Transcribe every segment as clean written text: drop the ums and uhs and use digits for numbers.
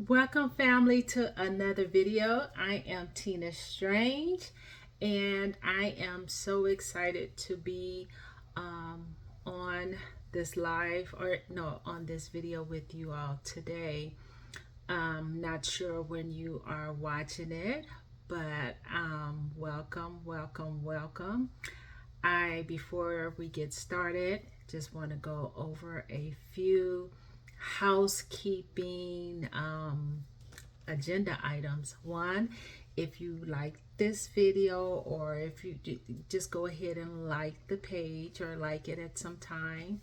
Welcome, family, to another video. I am Tina Strange, and I am so excited to be um, on this live or no, on this video with you all today. Not sure when you are watching it, but welcome, welcome, welcome. Before we get started, just want to go over a few housekeeping agenda items. One, if you like this video, or if you just go ahead and like the page or like it at some time,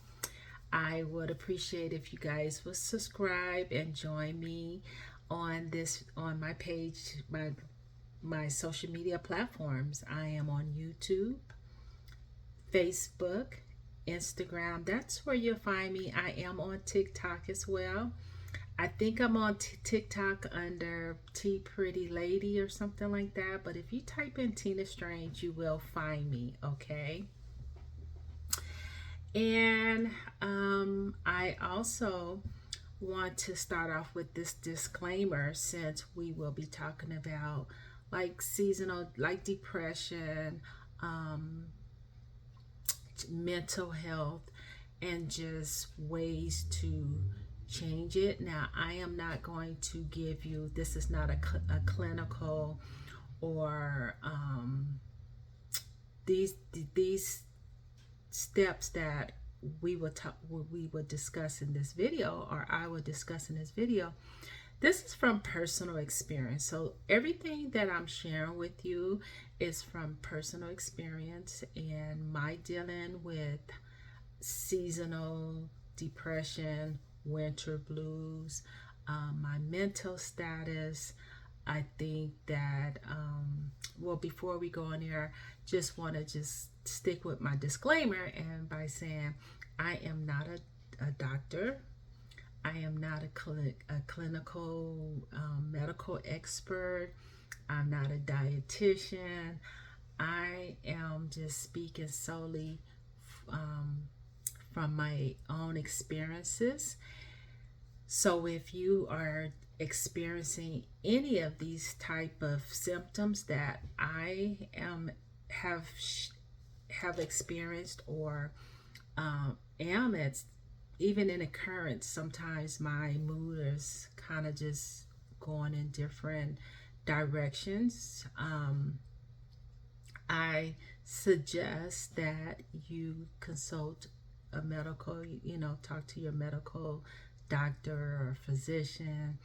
I would appreciate if you guys would subscribe and join me on my page, my social media platforms. I am on YouTube, Facebook, Instagram. That's where you'll find me. I am on TikTok as well. I think I'm on TikTok under T Pretty Lady or something like that. But if you type in Tina Strange, you will find me, okay? And I also want to start off with this disclaimer, since we will be talking about like seasonal, like depression, um, mental health, and just ways to change it. Now, I am not going to give you, this is not a clinical or these steps that we will discuss in this video, or I will discuss in this video. This is from personal experience. So everything that I'm sharing with you is from personal experience and my dealing with seasonal depression, winter blues, my mental status. I think that, well, before we go on here, just want to just stick with my disclaimer and by saying I am not a doctor. I am not a clinical medical expert. I'm not a dietitian. I am just speaking solely um, from my own experiences. So if you are experiencing any of these type of symptoms that I have have experienced, or am it's even in occurrence, sometimes my mood is kind of just going in different directions. I suggest that you consult a medical, talk to your medical doctor or physician,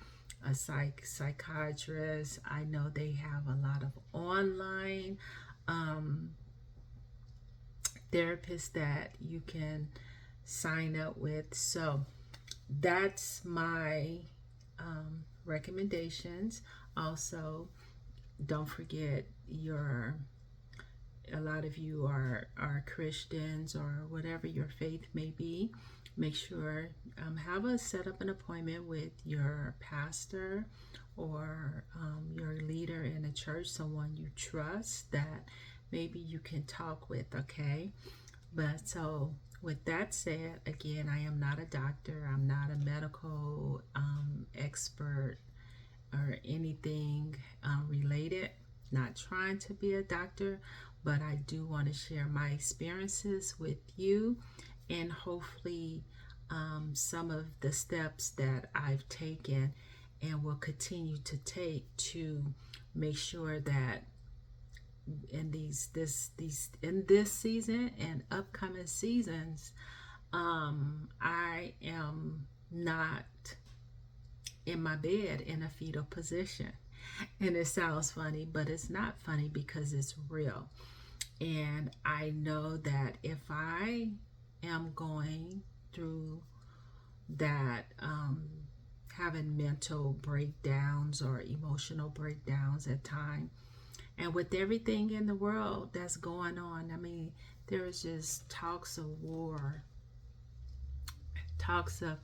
a psychiatrist. I know they have a lot of online um, therapists that you can sign up with. So that's my recommendations. Also, don't forget, a lot of you are Christians, or whatever your faith may be. Make sure set up an appointment with your pastor, or your leader in a church, someone you trust that maybe you can talk with, okay? But so with that said, again, I am not a doctor. I'm not a medical expert or anything related. Not trying to be a doctor, but I do want to share my experiences with you, and hopefully some of the steps that I've taken and will continue to take to make sure that in this season and upcoming seasons, I am not in my bed in a fetal position. And it sounds funny, but it's not funny because it's real. And I know that if I am going through that, having mental breakdowns or emotional breakdowns at times, and with everything in the world that's going on, I mean, there is just talks of war, talks of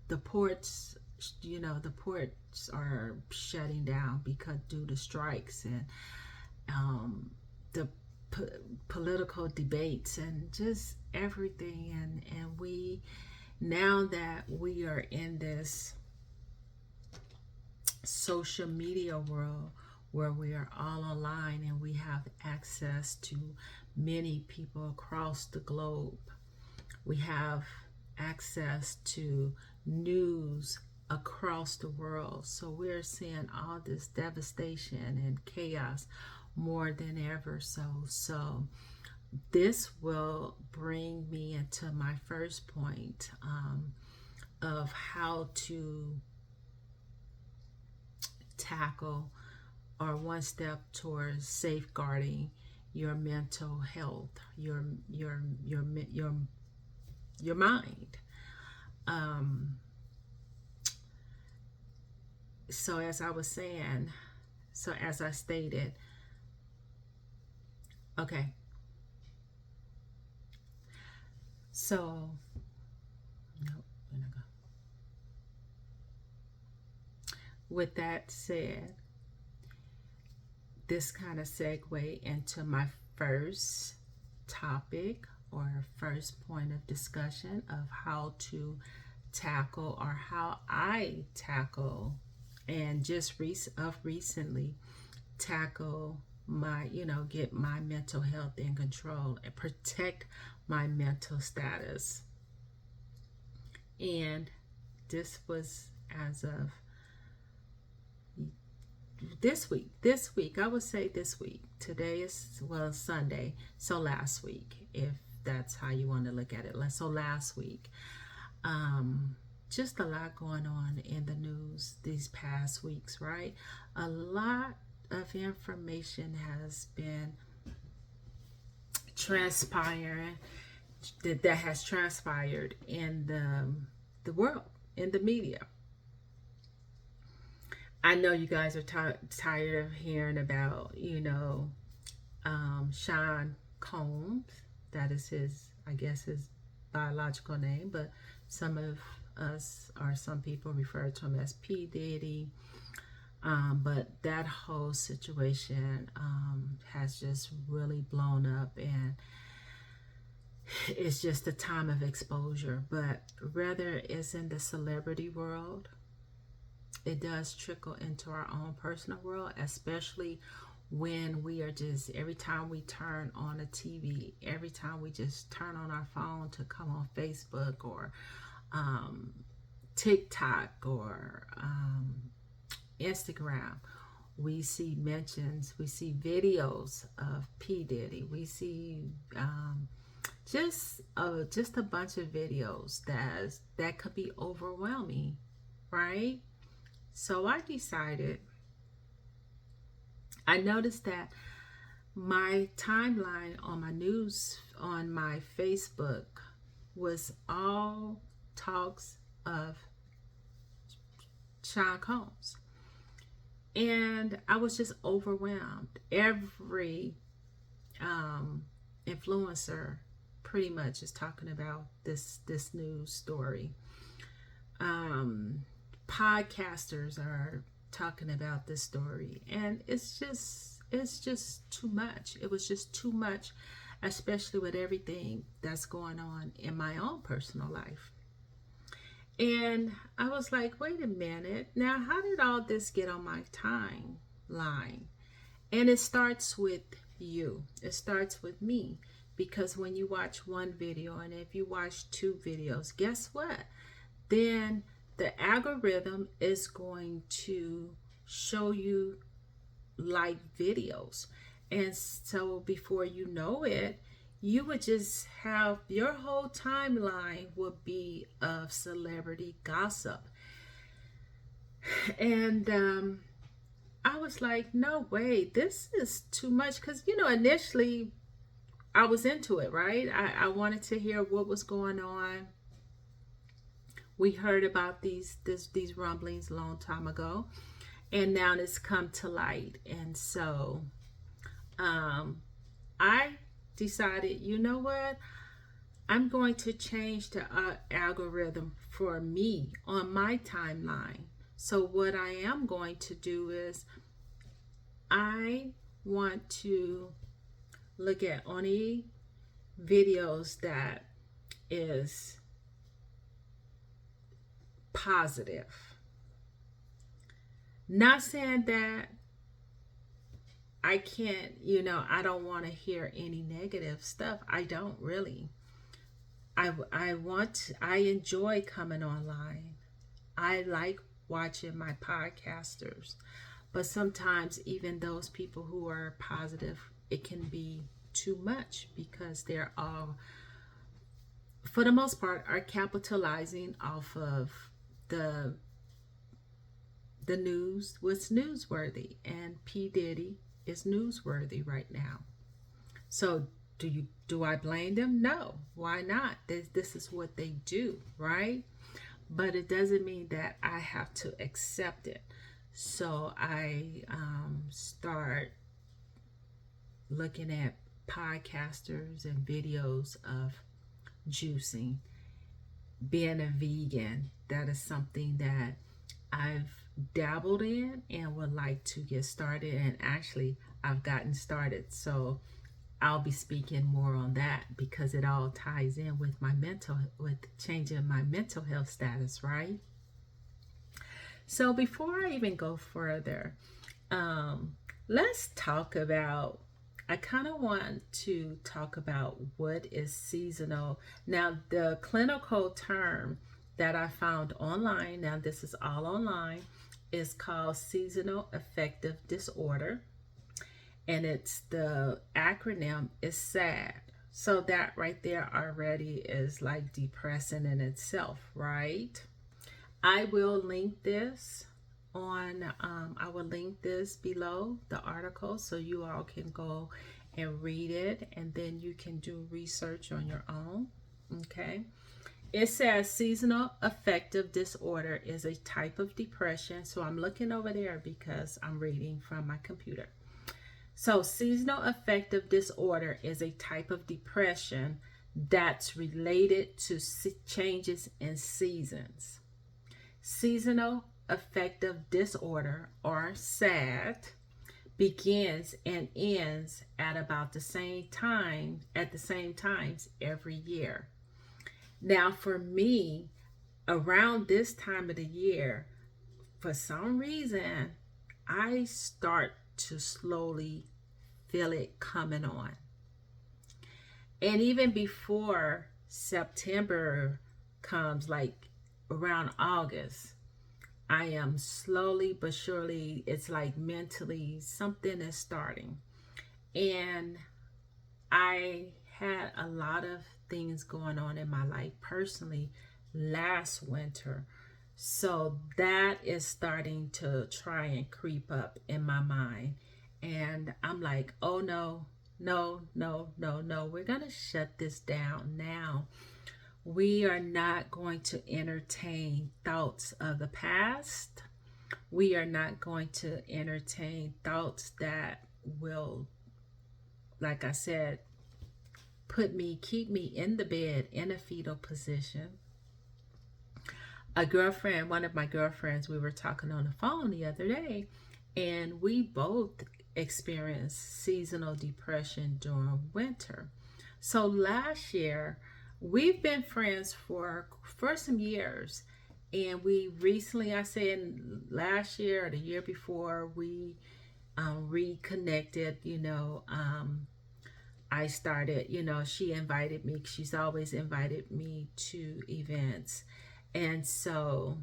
the ports. The ports are shutting down because due to strikes, and the political debates, and just everything. And we, now that we are in this social media world where we are all online and we have access to many people across the globe. We have access to news across the world. So we're seeing all this devastation and chaos more than ever. So this will bring me into my first point of how to tackle or one step towards safeguarding your mental health, your mind. Um, so as I was saying, so as I stated, okay. So no, with that said, this kind of segue into my first topic or first point of discussion of how to tackle or how I tackle and just recently tackle my, get my mental health in control and protect my mental status. And this was as of this week, I would say this week. Today is, well, Sunday, so last week, if that's how you want to look at it. So last week, just a lot going on in the news these past weeks, right? A lot of information has been transpiring, that has transpired in the world, in the media. I know you guys are tired of hearing about, Sean Combs. That is his, I guess, his biological name, but some of us, or some people, refer to him as P. Diddy. But that whole situation has just really blown up, and it's just a time of exposure. But whether it's in the celebrity world, it does trickle into our own personal world, especially when we are just, every time we turn on a TV, every time we just turn on our phone to come on Facebook or TikTok or Instagram, we see mentions, we see videos of P. Diddy, we see just a bunch of videos that could be overwhelming, right? So I decided, I noticed that my timeline on my news, on my Facebook, was all talks of Sean Combs. And I was just overwhelmed. Every influencer pretty much is talking about this news story. Podcasters are talking about this story, and it's just too much. It was just too much, especially with everything that's going on in my own personal life. And I was like, wait a minute, now how did all this get on my timeline? And it starts with you. It starts with me, because when you watch one video, and if you watch two videos, guess what? Then the algorithm is going to show you like videos. And so before you know it, you would just have, your whole timeline would be of celebrity gossip. And I was like, no way, this is too much. Because, initially I was into it, right? I wanted to hear what was going on. We heard about these rumblings a long time ago, and now it's come to light. And so I decided, you know what? I'm going to change the algorithm for me on my timeline. So what I am going to do is, I want to look at only videos that is positive. Not saying that I can't, I don't want to hear any negative stuff. I don't really. I enjoy coming online. I like watching my podcasters. But sometimes, even those people who are positive, it can be too much because they're all, for the most part, are capitalizing off of the the news, what's newsworthy, and P Diddy is newsworthy right now. So do I blame them? No. Why not? This is what they do, right? But it doesn't mean that I have to accept it. So I start looking at podcasters and videos of juicing, being a vegan. That is something that I've dabbled in and would like to get started. And actually, I've gotten started. So I'll be speaking more on that because it all ties in with with changing my mental health status, right? So before I even go further, um, let's talk about. I kind of want to talk about what is seasonal. Now, the clinical term that I found online, now this is all online, is called seasonal affective disorder, and it's the acronym is SAD. So that right there already is like depressing in itself, right? I will link this I will link this below the article so you all can go and read it and then you can do research on your own. Okay. It says seasonal affective disorder is a type of depression. So I'm looking over there because I'm reading from my computer. So, seasonal affective disorder is a type of depression that's related to changes in seasons. Seasonal affective disorder, or SAD, begins and ends at about the same time, at the same times every year. Now, for me, around this time of the year, for some reason, I start to slowly feel it coming on. And even before September comes, like around August, I am slowly but surely, it's like mentally something is starting. And I had a lot of things going on in my life personally last winter. So that is starting to try and creep up in my mind. And I'm like, oh no, no, no, no, no. We're going to shut this down now. We are not going to entertain thoughts of the past. We are not going to entertain thoughts that will, like I said, keep me in the bed in a fetal position. A girlfriend, one of my girlfriends, we were talking on the phone the other day, and we both experienced seasonal depression during winter. So last year, we've been friends for some years, and we recently, I said last year or the year before, we reconnected. I started, she invited me. She's always invited me to events. And so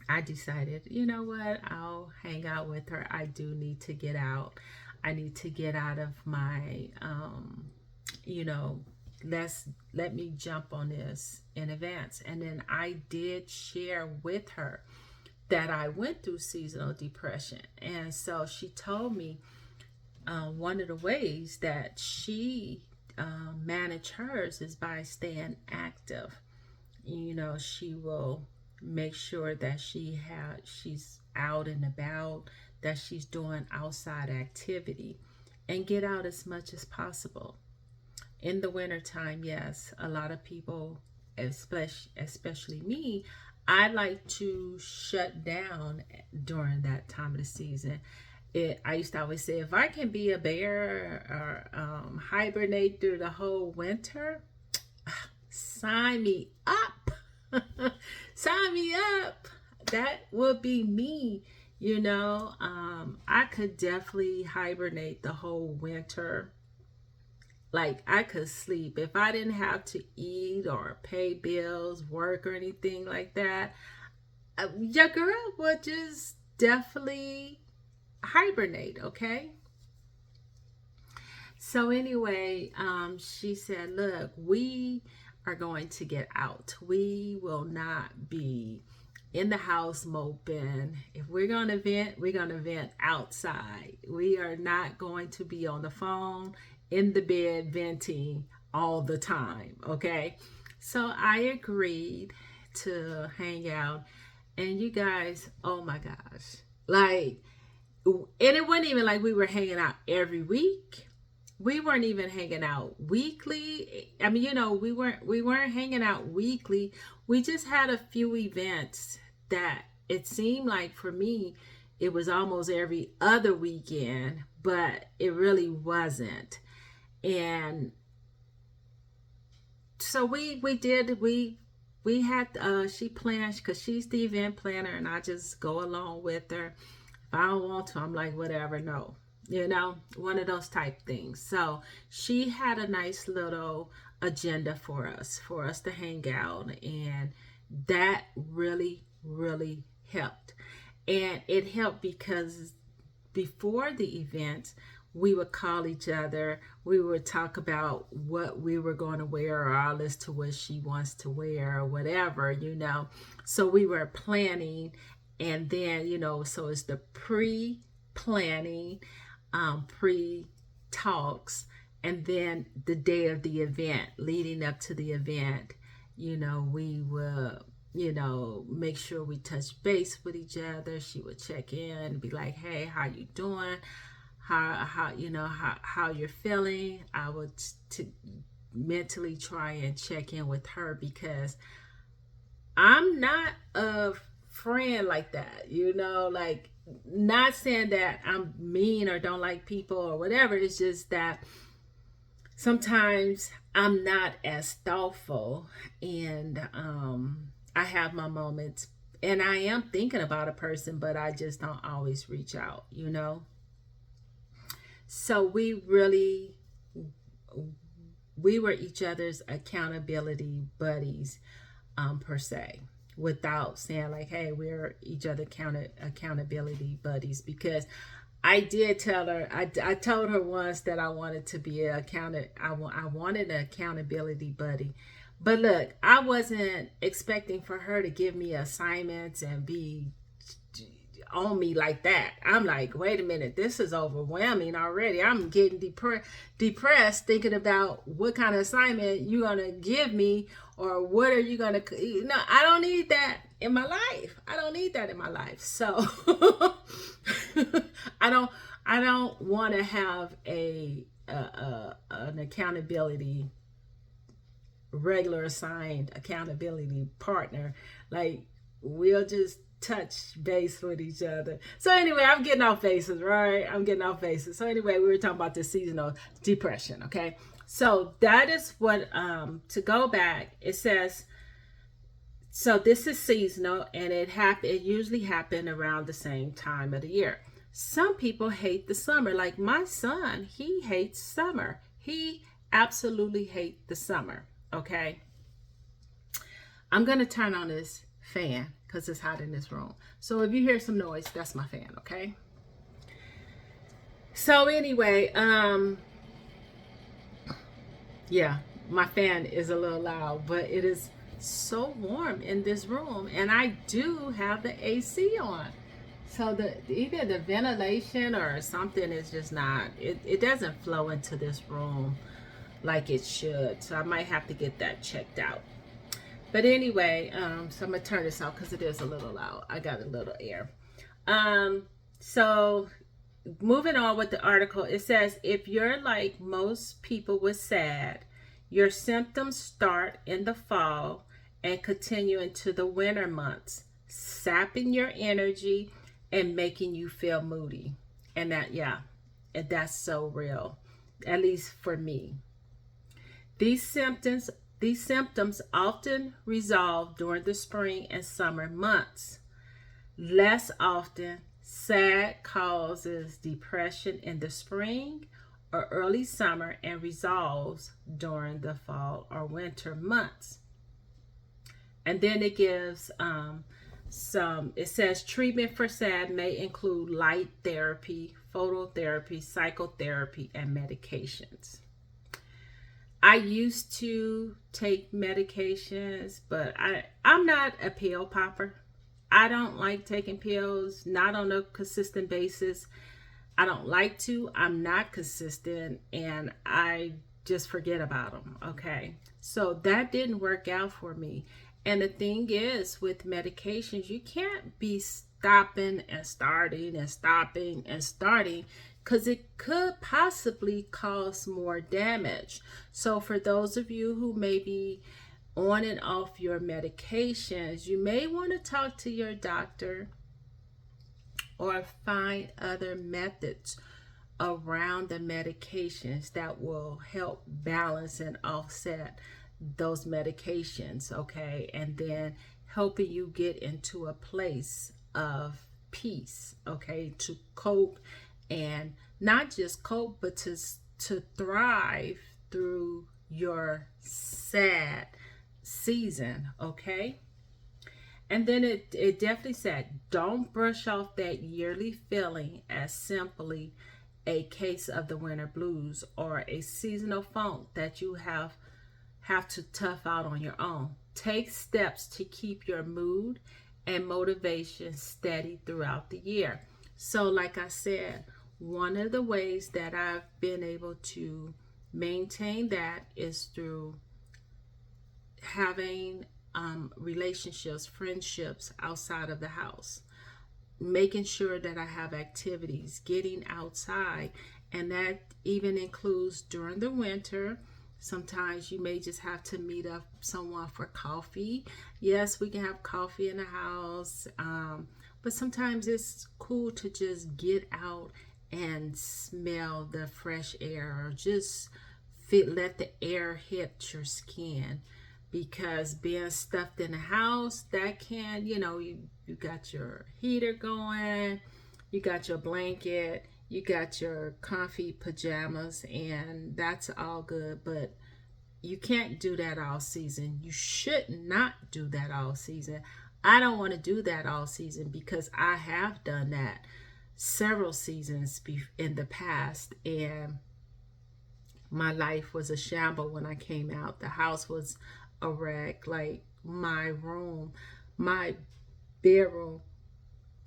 I decided, you know what, I'll hang out with her. I do need to get out. I need to get out of my, you know, let me jump on this in advance. And then I did share with her that I went through seasonal depression. And so she told me one of the ways that she managed hers is by staying active. She will make sure that she's out and about, that she's doing outside activity, and get out as much as possible. In the wintertime, yes, a lot of people, especially me, I like to shut down during that time of the season. I used to always say, if I can be a bear or hibernate through the whole winter, sign me up. Sign me up. that would be me. I could definitely hibernate the whole winter. Like, I could sleep if I didn't have to eat or pay bills, work, or anything like that. Your girl would just definitely hibernate, okay? So anyway, she said, "Look, we are going to get out. We will not be in the house moping. If we're going to vent, we're going to vent outside. We are not going to be on the phone, in the bed, venting all the time." Okay. So I agreed to hang out. And you guys, oh my gosh. Like, and it wasn't even like we were hanging out every week. We weren't even hanging out weekly. I mean, we weren't hanging out weekly. We just had a few events that it seemed like, for me, it was almost every other weekend, but it really wasn't. And so we had she planned, because she's the event planner, and I just go along with her. If I don't want to, I'm like, whatever, no. One of those type things. So she had a nice little agenda for us to hang out, and that really, really helped. And it helped because before the event, we would call each other. We would talk about what we were going to wear, or I'll list to what she wants to wear, or whatever. So we were planning, and then, so it's the pre-planning, pre-talks, and then the day of the event, leading up to the event, we will make sure we touch base with each other. She would check in and be like, "Hey, how you doing? How you're feeling?" I would mentally try and check in with her, because I'm not a friend like that, like, not saying that I'm mean or don't like people or whatever. It's just that sometimes I'm not as thoughtful, and I have my moments, and I am thinking about a person, but I just don't always reach out. So we were each other's accountability buddies, per se, without saying like, "Hey, we're each other accountability buddies," because I did tell her. I told her once that I wanted to be I wanted an accountability buddy. But look, I wasn't expecting for her to give me assignments and be on me like that. I'm like, wait a minute, this is overwhelming already. I'm getting depressed thinking about what kind of assignment you're gonna give me, or what are you gonna. I don't need that in my life. I don't need that in my life. So I don't want to have an accountability, regular assigned accountability partner. Like, we'll just touch base with each other. So anyway, I'm getting off bases, right? I'm getting off bases. So anyway, we were talking about the seasonal depression, okay? So that is what, to go back, it says, so this is seasonal, and it usually happen around the same time of the year. Some people hate the summer. Like my son, he hates summer. He absolutely hates the summer, okay? I'm going to turn on this fan because it's hot in this room. So if you hear some noise, that's my fan, okay? So anyway, yeah, my fan is a little loud, but it is so warm in this room, and I do have the AC on. So either the ventilation or something is just not, it doesn't flow into this room like it should. So I might have to get that checked out. But anyway, so I'm gonna turn this off because it is a little loud. I got a little air. So moving on with the article, it says, if you're like most people with SAD, your symptoms start in the fall and continue into the winter months, sapping your energy and making you feel moody. And that's so real, at least for me. These symptoms often resolve during the spring and summer months. less often. SAD causes depression in the spring or early summer and resolves during the fall or winter months. And then it gives it says treatment for SAD may include light therapy, phototherapy, psychotherapy, and medications. I used to take medications, but I'm not a pill popper. I don't like taking pills, not on a consistent basis. I don't like to. I'm not consistent, and I just forget about them. Okay. So that didn't work out for me. And the thing is, with medications, you can't be stopping and starting and stopping and starting because it could possibly cause more damage. So, for those of you who may be on and off your medications, you may want to talk to your doctor or find other methods around the medications that will help balance and offset those medications, okay? And then helping you get into a place of peace, okay? To cope, and not just cope, but to thrive through your sad season, okay? And then it definitely said, don't brush off that yearly feeling as simply a case of the winter blues or a seasonal funk that you have to tough out on your own. Take steps to keep your mood and motivation steady throughout the year. So, like I said, one of the ways that I've been able to maintain that is through having relationships, friendships outside of the house, making sure that I have activities, getting outside, and that even includes during the winter. Sometimes you may just have to meet up someone for coffee. Yes, we can have coffee in the house, but sometimes it's cool to just get out and smell the fresh air, or just let the air hit your skin, because being stuffed in the house, that can, you got your heater going, you got your blanket, you got your comfy pajamas, and that's all good, but you can't do that all season. You should not do that all season. I don't want to do that all season, because I have done that several seasons in the past, and my life was a shamble when I came out. The house was a wreck. Like my room, my bedroom,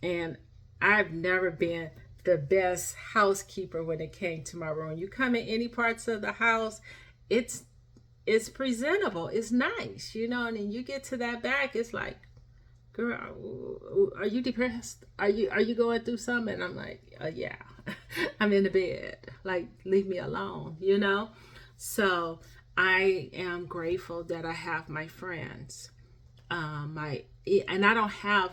and I've never been the best housekeeper when it came to my room. You come in any parts of the house, it's it's presentable, it's nice, and then you get to that back, it's like, girl, are you depressed? Are you going through something? And I'm like, yeah, I'm in the bed. Like, leave me alone. So I am grateful that I have my friends. And I don't have.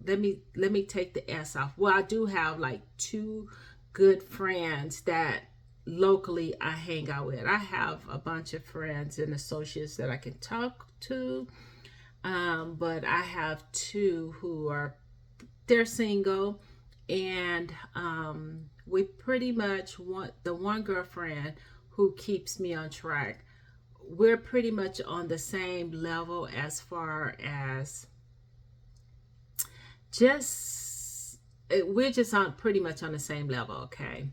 Let me take the S off. Well, I do have like two good friends that locally I hang out with. I have a bunch of friends and associates that I can talk to, but I have two who they're single, and we pretty much want the one girlfriend who keeps me on track. We're pretty much on the same level as far as we're just on pretty much on the same level, okay?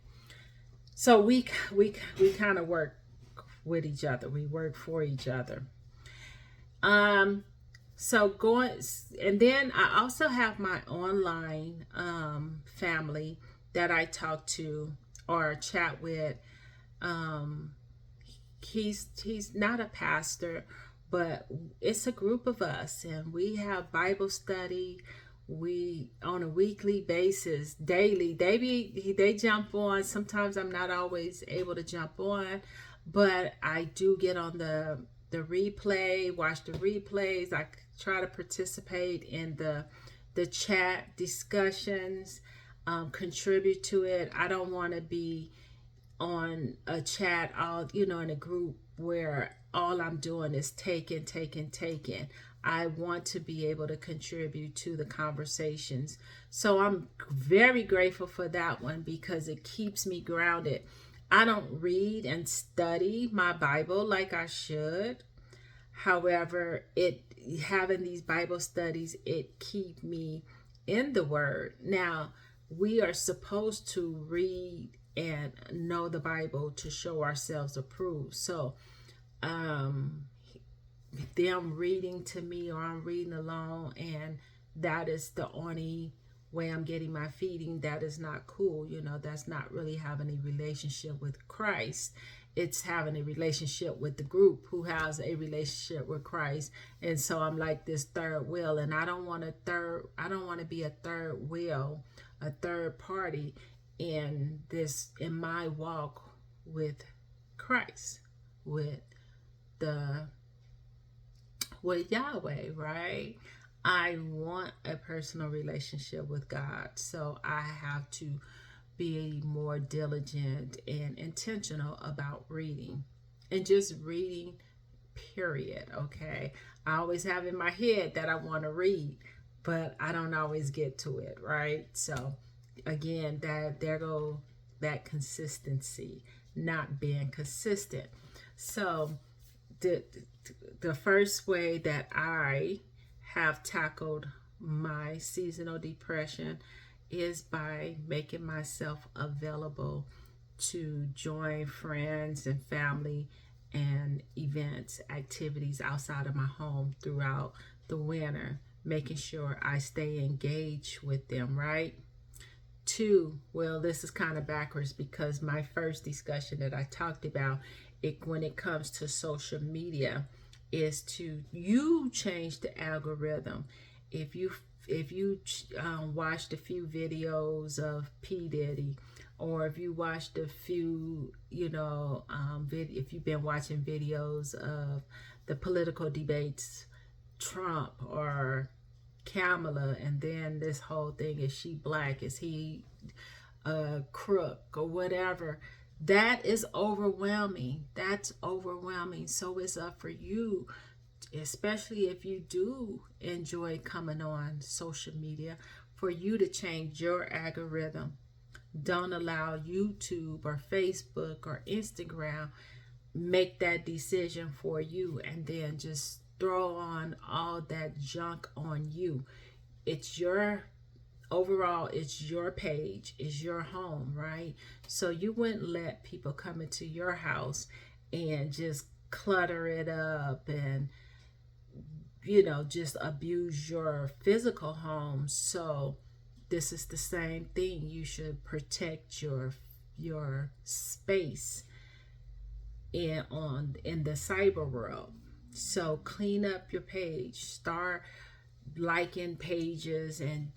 So we kind of work with each other. We work for each other. So going, and then I also have my online family that I talk to or chat with. He's not a pastor, but it's a group of us, and we have Bible study. We on a weekly basis, daily. They jump on. Sometimes I'm not always able to jump on, but I do get on the replay, watch the replays. I try to participate in the chat discussions, contribute to it. I don't want to be on a chat all in a group where all I'm doing is taking. I want to be able to contribute to the conversations. So I'm very grateful for that one because it keeps me grounded. I don't read and study my Bible like I should. However, it having these Bible studies, it keep me in the word. Now, we are supposed to read and know the Bible to show ourselves approved. So, um them reading to me or I'm reading along and that is the only way I'm getting my feeding, that is not cool. That's not really having a relationship with Christ. It's having a relationship with the group who has a relationship with Christ. And so I'm like this third wheel, and I don't want to be a third wheel, a third party in my walk with Christ, with the with Yahweh, right? I want a personal relationship with God. So I have to be more diligent and intentional about reading and just reading, period. Okay. I always have in my head that I want to read, but I don't always get to it, right? So again, that there go that consistency, not being consistent. So the the first way that I have tackled my seasonal depression is by making myself available to join friends and family and events, activities outside of my home throughout the winter, making sure I stay engaged with them, right? Two, well, this is kind of backwards because my first discussion that I talked about it when it comes to social media is to you change the algorithm. If you watched a few videos of P Diddy, or if you watched a few, if you've been watching videos of the political debates, Trump or Kamala, and then this whole thing, is she black, is he a crook or whatever, that is overwhelming. That's overwhelming. So it's up for you, especially if you do enjoy coming on social media, for you to change your algorithm. Don't allow YouTube or Facebook or Instagram make that decision for you and then just throw on all that junk on you. It's your overall, it's your page, it's your home, right? So you wouldn't let people come into your house and just clutter it up and just abuse your physical home. So this is the same thing. You should protect your space in the cyber world. So clean up your page. Start liking pages and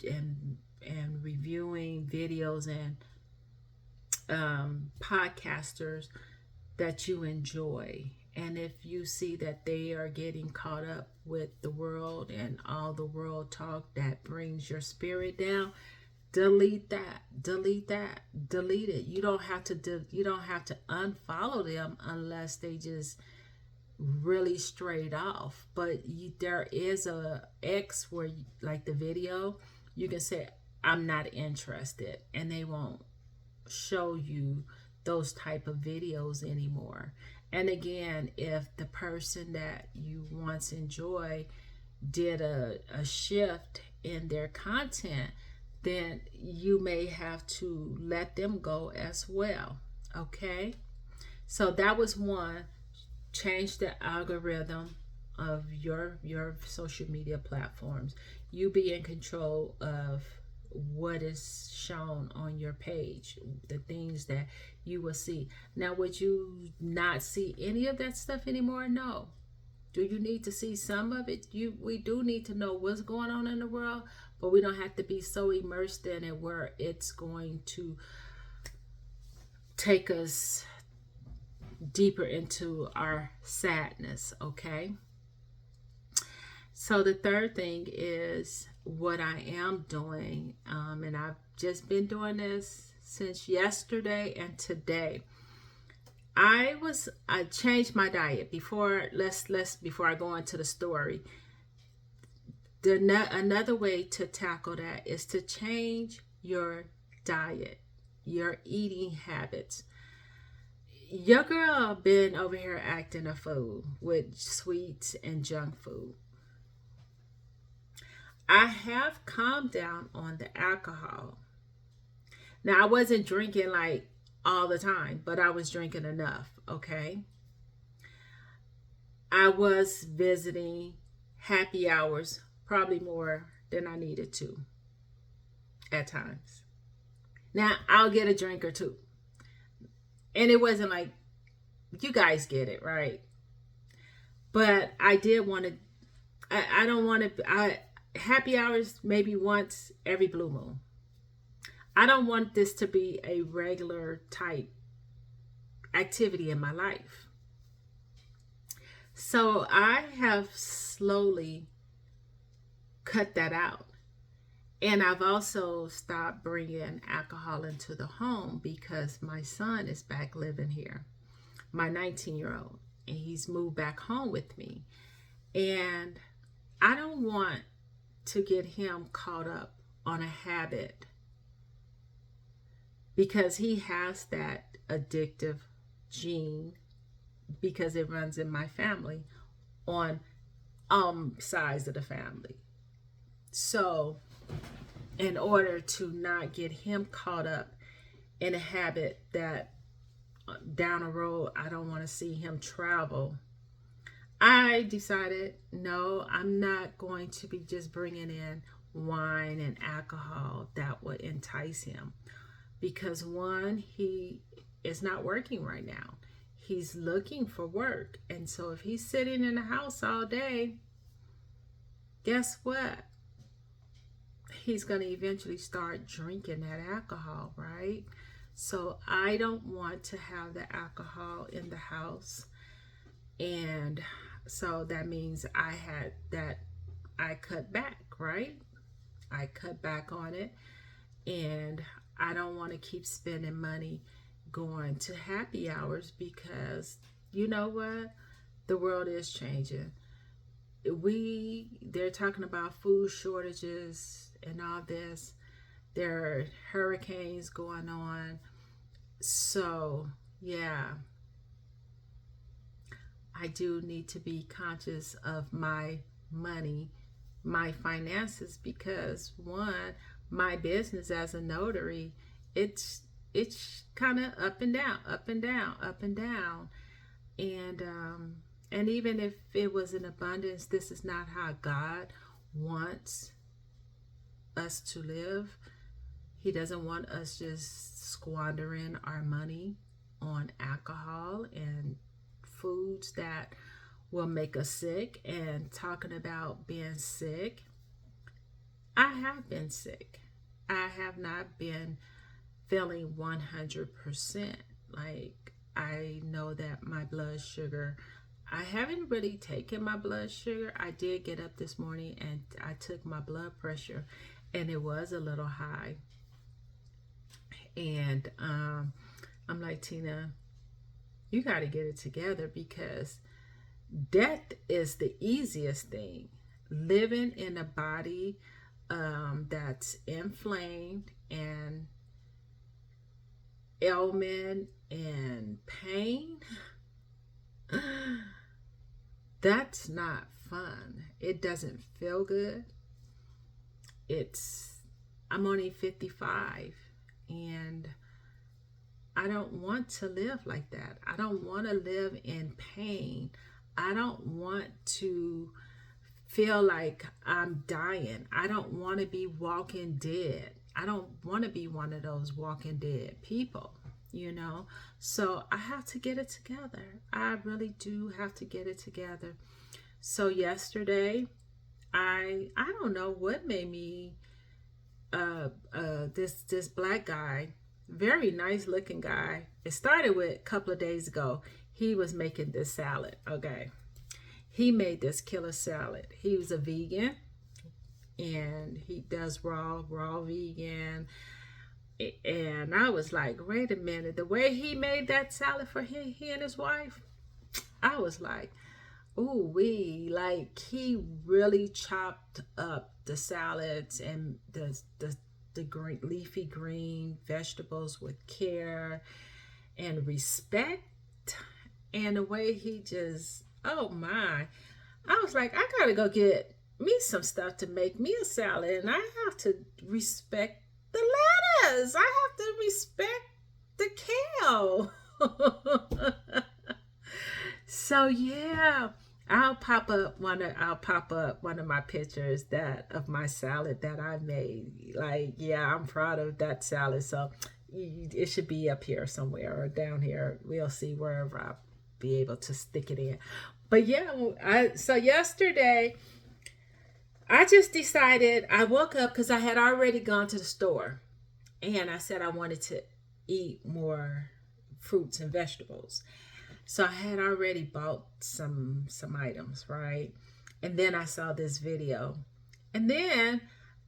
reviewing videos and podcasters that you enjoy. And if you see that they are getting caught up with the world and all the world talk that brings your spirit down, delete that. Delete it. You don't have to unfollow them unless they just really straight off. But there is a X where like the video, you can say I'm not interested, and they won't show you those type of videos anymore. And again, if the person that you once enjoyed did a shift in their content, then you may have to let them go as well. Okay, so that was one. Change the algorithm of your social media platforms. You be in control of what is shown on your page, the things that you will see. Now, would you not see any of that stuff anymore? No. Do you need to see some of it? We do need to know what's going on in the world, but we don't have to be so immersed in it where it's going to take us deeper into our sadness. Okay, so the third thing is what I am doing, and I've just been doing this since yesterday and today. I changed my diet before I go into the story. Another way to tackle that is to change your diet, your eating habits. Your girl been over here acting a fool with sweets and junk food. I have calmed down on the alcohol. Now, I wasn't drinking like all the time, but I was drinking enough, okay? I was visiting happy hours probably more than I needed to at times. Now, I'll get a drink or two. And it wasn't like, you guys get it, right? But I did want to, I don't want to, happy hours maybe once every blue moon. I don't want this to be a regular type activity in my life. So I have slowly cut that out. And I've also stopped bringing alcohol into the home because my son is back living here, my 19-year-old, and he's moved back home with me. And I don't want to get him caught up on a habit because he has that addictive gene because it runs in my family on sides of the family. So in order to not get him caught up in a habit that down the road I don't want to see him travel, I decided no, I'm not going to be just bringing in wine and alcohol that would entice him. Because one, he is not working right now. He's looking for work. And so if he's sitting in the house all day, guess what? He's going to eventually start drinking that alcohol, right? So I don't want to have the alcohol in the house. And so that means I cut back, right? I cut back on it. And I don't want to keep spending money going to happy hours because you know what? The world is changing. They're talking about food shortages and all this. There are hurricanes going on. So, yeah, I do need to be conscious of my money, my finances, because one, my business as a notary, it's kind of up and down, up and down, up and down. And even if it was in abundance, this is not how God wants us to live. He doesn't want us just squandering our money on alcohol and foods that will make us sick. And talking about being sick, I have been sick. I have not been feeling 100%. Like, I know that my blood sugar, I haven't really taken my blood sugar. I did get up this morning and I took my blood pressure and it was a little high. And I'm like, Tina, you got to get it together because death is the easiest thing. Living in a body that's inflamed and ailment and pain, that's not fun. It doesn't feel good. I'm only 55 and I don't want to live like that. I don't want to live in pain. I don't want to feel like I'm dying. I don't want to be walking dead. I don't want to be one of those walking dead people, you know? So I have to get it together. I really do have to get it together. So yesterday, I don't know what made me this black guy, very nice looking guy. It started with a couple of days ago. He was making this salad, okay? He made this killer salad. He was a vegan and he does raw vegan. And I was like, wait a minute. The way he made that salad for he and his wife, I was like, Ooh, like he really chopped up the salads and the green, leafy green vegetables with care and respect. And the way he just, oh my, I was like, I gotta go get me some stuff to make me a salad, and I have to respect the lettuce. I have to respect the kale. So yeah, I'll pop up one of my pictures that of my salad that I made. Like, yeah, I'm proud of that salad. So it should be up here somewhere or down here. We'll see wherever I'll be able to stick it in. But yeah, so yesterday I just decided I woke up because I had already gone to the store and I said I wanted to eat more fruits and vegetables. So I had already bought some items, right? And then I saw this video. And then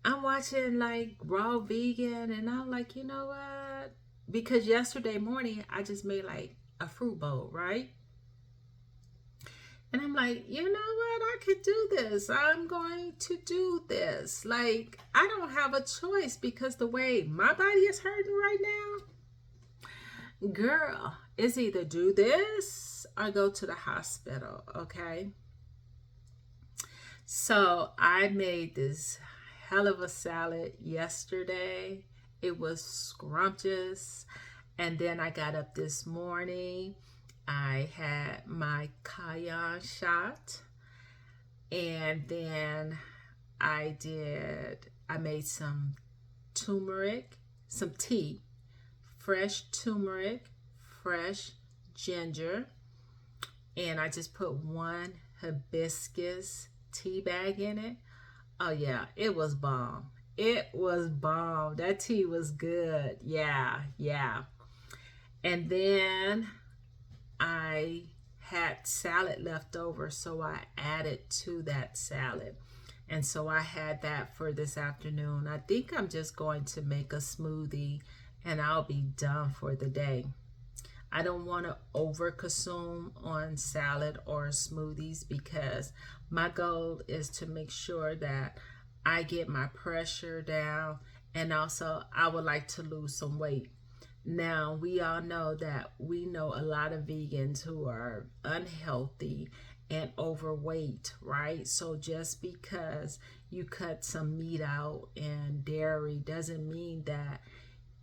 I'm watching like raw vegan and I'm like, you know what? Because yesterday morning I just made like a fruit bowl, right? And I'm like, you know what? I could do this. I'm going to do this. Like, I don't have a choice because the way my body is hurting right now, girl, it's either do this or go to the hospital, okay? So I made this hell of a salad yesterday. It was scrumptious. And then I got up this morning. I had my cayenne shot. And then I made some turmeric, some tea, fresh turmeric, fresh ginger, and I just put one hibiscus tea bag in it. Oh yeah, it was bomb. It was bomb. That tea was good. Yeah, yeah. And then I had salad left over, so I added to that salad. And so I had that for this afternoon. I think I'm just going to make a smoothie and I'll be done for the day. I don't want to over consume on salad or smoothies because my goal is to make sure that I get my pressure down and also I would like to lose some weight. Now, we all know that we know a lot of vegans who are unhealthy and overweight, right? So just because you cut some meat out and dairy doesn't mean that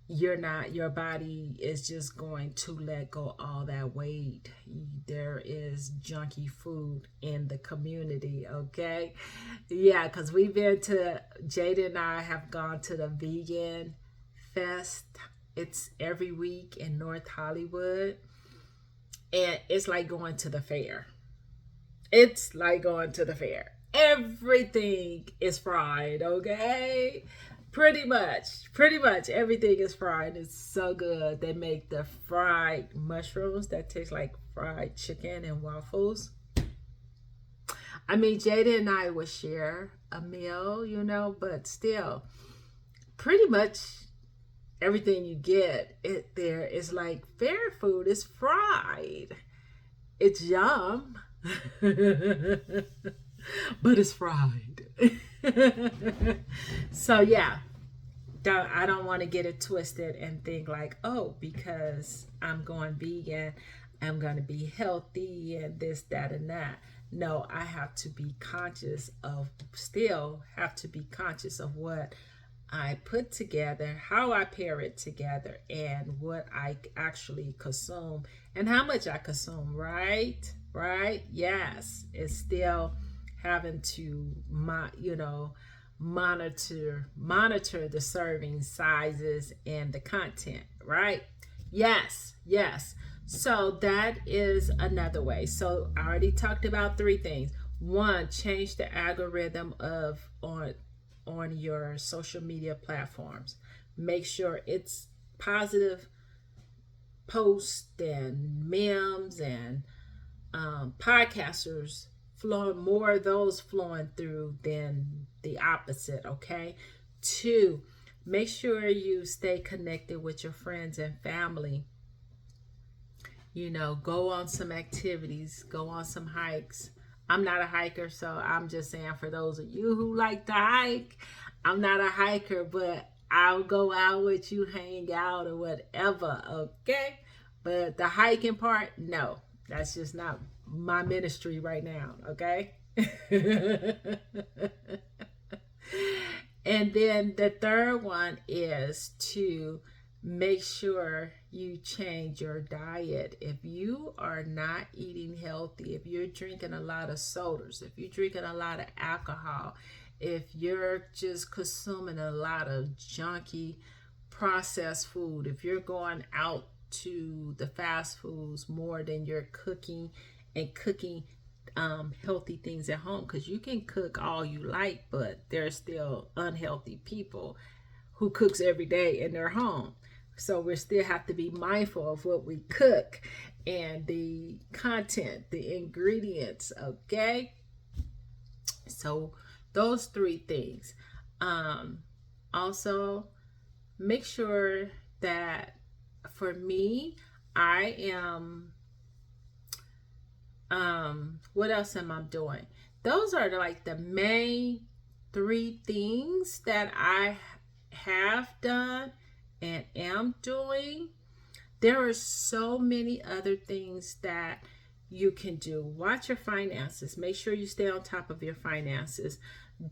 your body is just going to let go all that weight. There is junky food in the community, okay? Yeah, because we've been to, Jada and I have gone to the vegan fest. It's every week in North Hollywood, and it's like going to the fair. It's like going to the fair. Everything is fried, okay? Pretty much everything is fried. It's so good. They make the fried mushrooms that taste like fried chicken and waffles. I mean, Jada and I would share a meal, but still, pretty much everything you get it there is like fair food is fried. It's yum, but it's fried. So yeah, I don't want to get it twisted and think like, oh, because I'm going vegan, I'm going to be healthy and this, that, and that. No, I have to be conscious of, still have to be conscious of what I put together, how I pair it together, and what I actually consume and how much I consume, right? Right? Yes. It's still having to, monitor the serving sizes and the content, right? Yes, yes. So that is another way. So I already talked about three things. One, change the algorithm of on your social media platforms. Make sure it's positive posts and memes and podcasters flowing, more of those flowing through than the opposite, okay? Two, make sure you stay connected with your friends and family. Go on some activities, go on some hikes, I'm not a hiker, so I'm just saying for those of you who like to hike, I'm not a hiker, but I'll go out with you, hang out or whatever, okay? But the hiking part, no, that's just not my ministry right now, okay? And then the third one is to make sure you change your diet. If you are not eating healthy, if you're drinking a lot of sodas, if you're drinking a lot of alcohol, if you're just consuming a lot of junky processed food, if you're going out to the fast foods more than you're cooking and cooking healthy things at home, because you can cook all you like, but there's still unhealthy people who cooks every day in their home. So we still have to be mindful of what we cook and the content, the ingredients, okay? So those three things. Um, Also, make sure that for me, I am what else am I doing? Those are like the main three things that I have done and am doing. There are so many other things that you can do. Watch your finances. Make sure you stay on top of your finances.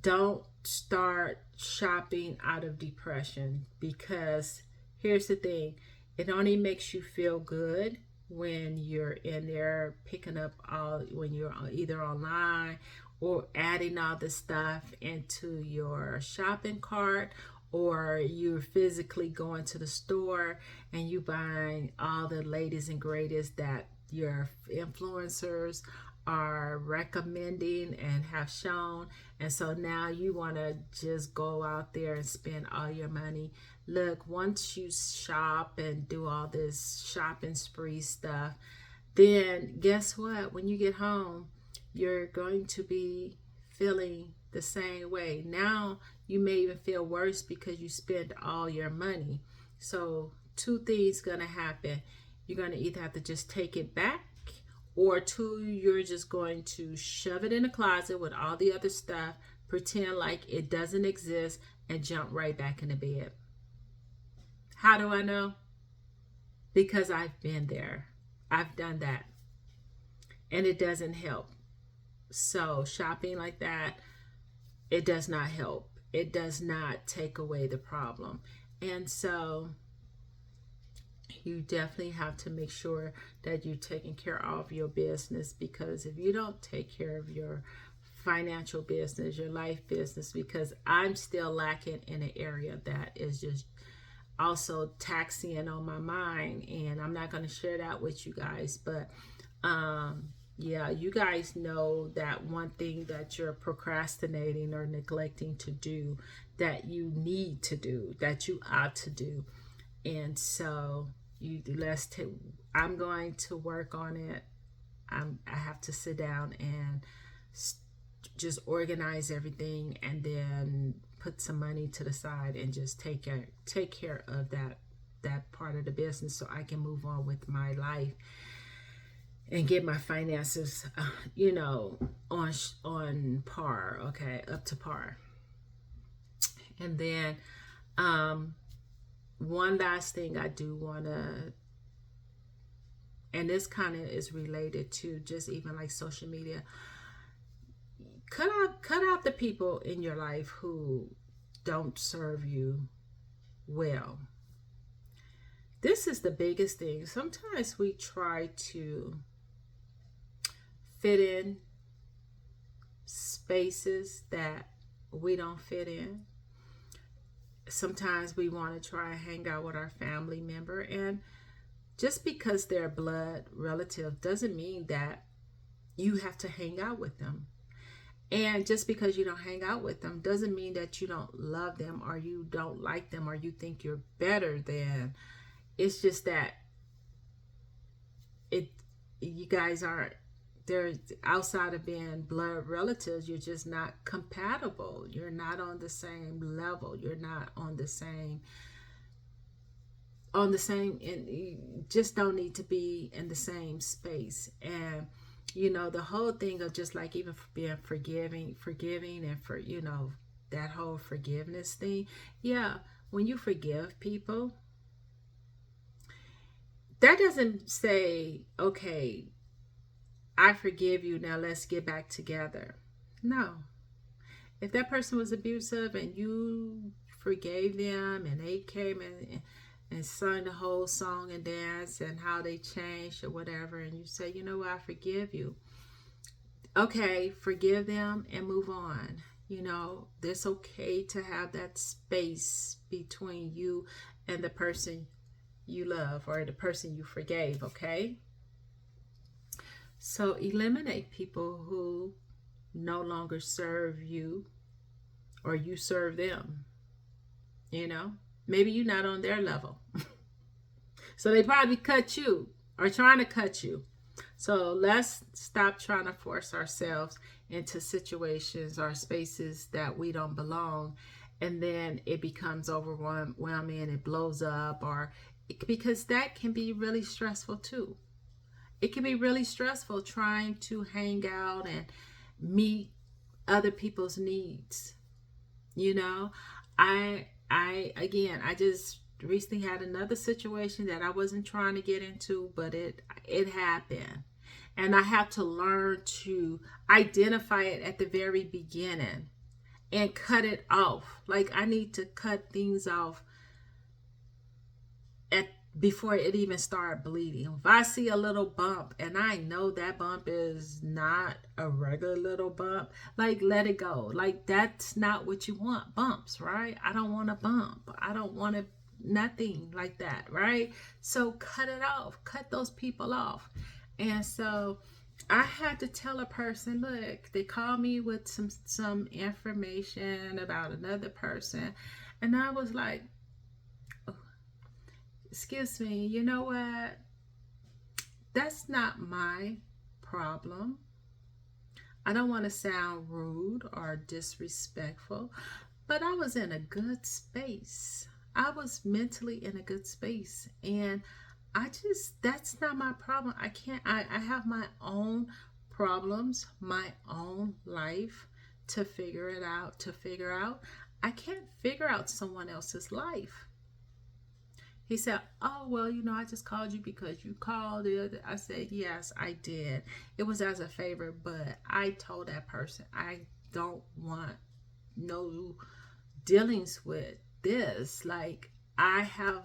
Don't start shopping out of depression, because here's the thing, it only makes you feel good when you're in there picking up all, when you're either online or adding all the stuff into your shopping cart, or you're physically going to the store and you buying all the latest and greatest that your influencers are recommending and have shown. And so now you want to just go out there and spend all your money. Look, once you shop and do all this shopping spree stuff, then guess what? When you get home, you're going to be feeling the same way. Now you may even feel worse because you spent all your money. So two things gonna happen. You're gonna either have to just take it back, or two, you're just going to shove it in a closet with all the other stuff, pretend like it doesn't exist, and jump right back into bed. How do I know? Because I've been there. I've done that. And it doesn't help. So shopping like that, it does not help. It does not take away the problem. And so you definitely have to make sure that you're taking care of your business, because if you don't take care of your financial business, your life business, because I'm still lacking in an area that is just also taxing on my mind, and I'm not going to share that with you guys, but yeah, you guys know that one thing that you're procrastinating or neglecting to do, that you need to do, that you ought to do. And so you let's take, I'm going to work on it. I have to sit down and just organize everything, and then put some money to the side and just take care of that part of the business, so I can move on with my life and get my finances, on par, okay, up to par. And then one last thing I do want to, and this kind of is related to just even like social media. Cut out the people in your life who don't serve you well. This is the biggest thing. Sometimes we try to fit in spaces that we don't fit in. Sometimes we want to try and hang out with our family member, and just because they're blood relative doesn't mean that you have to hang out with them. And just because you don't hang out with them doesn't mean that you don't love them, or you don't like them, or you think you're better than. It's just that it you guys aren't there. Outside of being blood relatives, you're just not compatible. You're not on the same level. You're not on the same, and you just don't need to be in the same space. And The whole thing of just like even being forgiving and for, that whole forgiveness thing. Yeah, when you forgive people, that doesn't say, okay, I forgive you, now let's get back together. No. If that person was abusive and you forgave them and they came and sung the whole song and dance and how they changed or whatever, and you say, you know what, I forgive you. Okay, forgive them and move on. It's okay to have that space between you and the person you love or the person you forgave, okay? So eliminate people who no longer serve you or you serve them, you know? Maybe you're not on their level. So they probably cut you or trying to cut you. So let's stop trying to force ourselves into situations or spaces that we don't belong. And then it becomes overwhelming and it blows up, because that can be really stressful too. It can be really stressful trying to hang out and meet other people's needs. You know, I just recently had another situation that I wasn't trying to get into, but it happened. And I have to learn to identify it at the very beginning and cut it off. Like I need to cut things off at before it even started bleeding. If I see a little bump and I know that bump is not a regular little bump, like let it go. Like that's not what you want. Bumps, right? I don't want a bump. I don't want to nothing like that, right? So cut it off. Cut those people off. And so I had to tell a person, look, they called me with some information about another person, and I was like, excuse me, you know what? That's not my problem. I don't want to sound rude or disrespectful, but I was in a good space. I was mentally in a good space. And that's not my problem. I can't, I have my own problems, my own life to figure out. I can't figure out someone else's life. He said, oh, well, I just called you because you called it. I said, yes, I did. It was as a favor, but I told that person, I don't want no dealings with this. Like, I have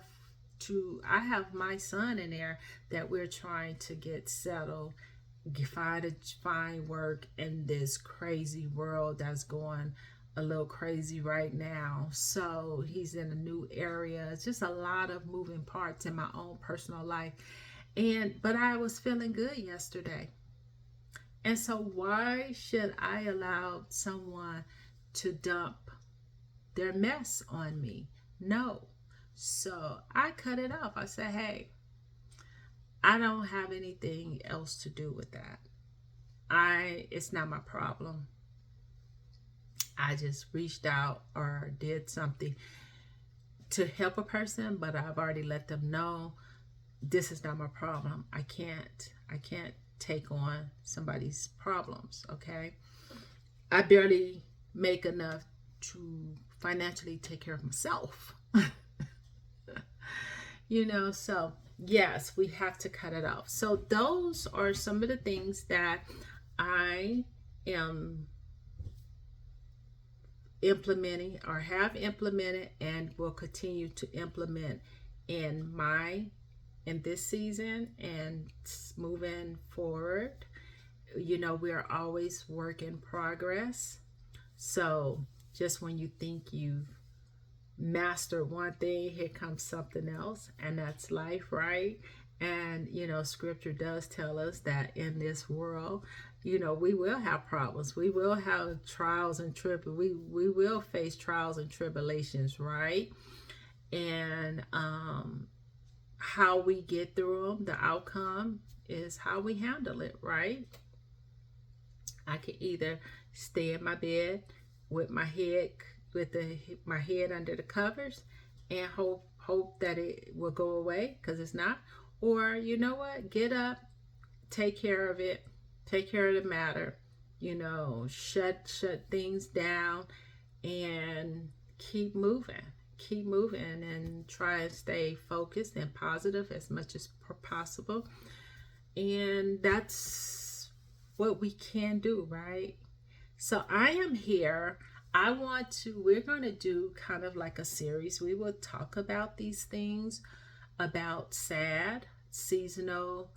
my son in there that we're trying to get settled, find work in this crazy world that's going a little crazy right now. So he's in a new area. It's just a lot of moving parts in my own personal life. But I was feeling good yesterday. And so why should I allow someone to dump their mess on me? No. So I cut it off. I said, hey, I don't have anything else to do with that. It's not my problem. I just reached out or did something to help a person, but I've already let them know this is not my problem. I can't take on somebody's problems, okay? I barely make enough to financially take care of myself. So yes, we have to cut it off. So those are some of the things that I am implementing or have implemented and will continue to implement in this season and moving forward. We're always work in progress. So just when you think you've mastered one thing, here comes something else, and that's life, right? And scripture does tell us that in this world, we will have problems. We will have trials and we will face trials and tribulations, right? And how we get through them, the outcome is how we handle it, right? I can either stay in my bed with my head my head under the covers and hope that it will go away, because it's not. Or you know what, get up, take care of it, take care of the matter, shut things down and keep moving. Keep moving and try and stay focused and positive as much as possible. And that's what we can do, right? So I am here. We're going to do kind of like a series. We will talk about these things about SAD, seasonal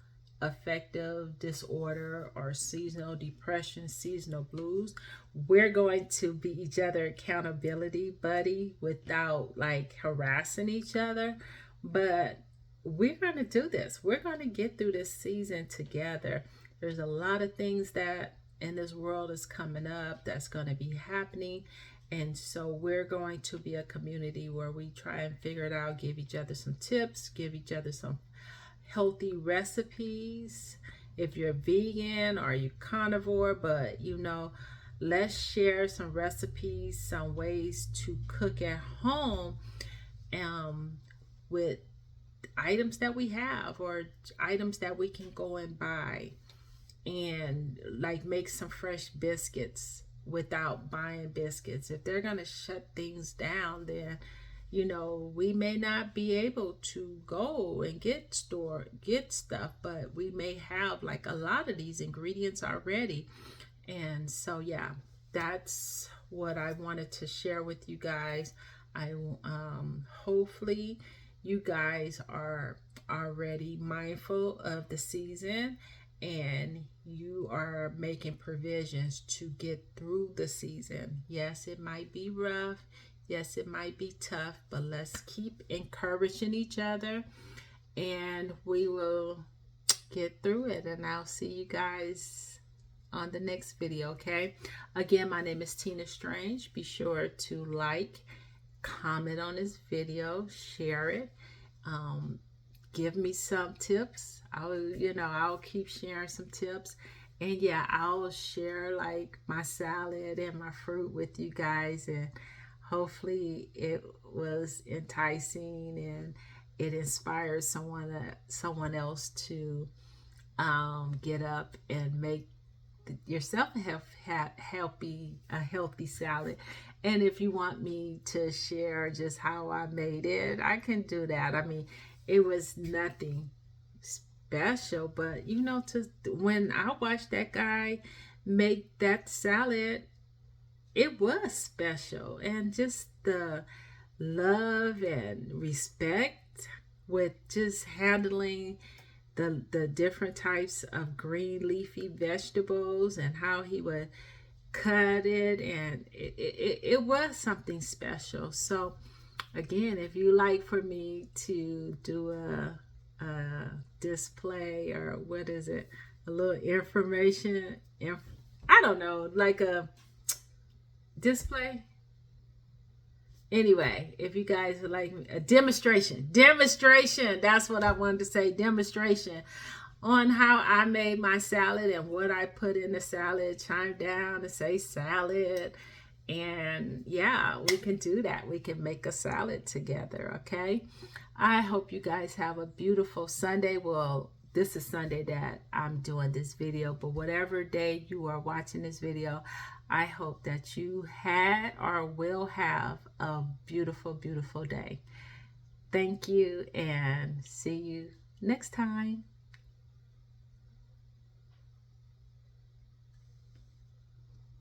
affective disorder, or seasonal depression, seasonal blues. We're going to be each other accountability buddy without like harassing each other. But we're going to do this. We're going to get through this season together. There's a lot of things that in this world is coming up that's going to be happening. And so we're going to be a community where we try and figure it out, give each other some tips, give each other some healthy recipes. If you're vegan or you carnivore, but let's share some recipes, some ways to cook at home with items that we have or items that we can go and buy, and like make some fresh biscuits without buying biscuits. If they're going to shut things down, then we may not be able to go and get stuff, but we may have like a lot of these ingredients already. And so yeah, that's what I wanted to share with you guys. I hopefully you guys are already mindful of the season and you are making provisions to get through the season. Yes, it might be rough. Yes, it might be tough, but let's keep encouraging each other and we will get through it. And I'll see you guys on the next video, okay? Again, my name is Tina Strange. Be sure to like, comment on this video, share it. Give me some tips. I'll keep sharing some tips. And yeah, I'll share like my salad and my fruit with you guys, and hopefully it was enticing and it inspires someone else to get up and make yourself a healthy salad. And if you want me to share just how I made it, I can do that. I mean, it was nothing special, but when I watched that guy make that salad, it was special. And just the love and respect with just handling the different types of green leafy vegetables and how he would cut it, and it was something special. So again, if you like for me to do a display, or what is it, a little information, I don't know, like a display. Anyway, if you guys would like a demonstration, that's what I wanted to say, demonstration on how I made my salad and what I put in the salad, chime down and say salad. And yeah, we can do that. We can make a salad together, okay? I hope you guys have a beautiful Sunday. Well, this is Sunday that I'm doing this video, but whatever day you are watching this video, I hope that you had or will have a beautiful, beautiful day. Thank you, and see you next time.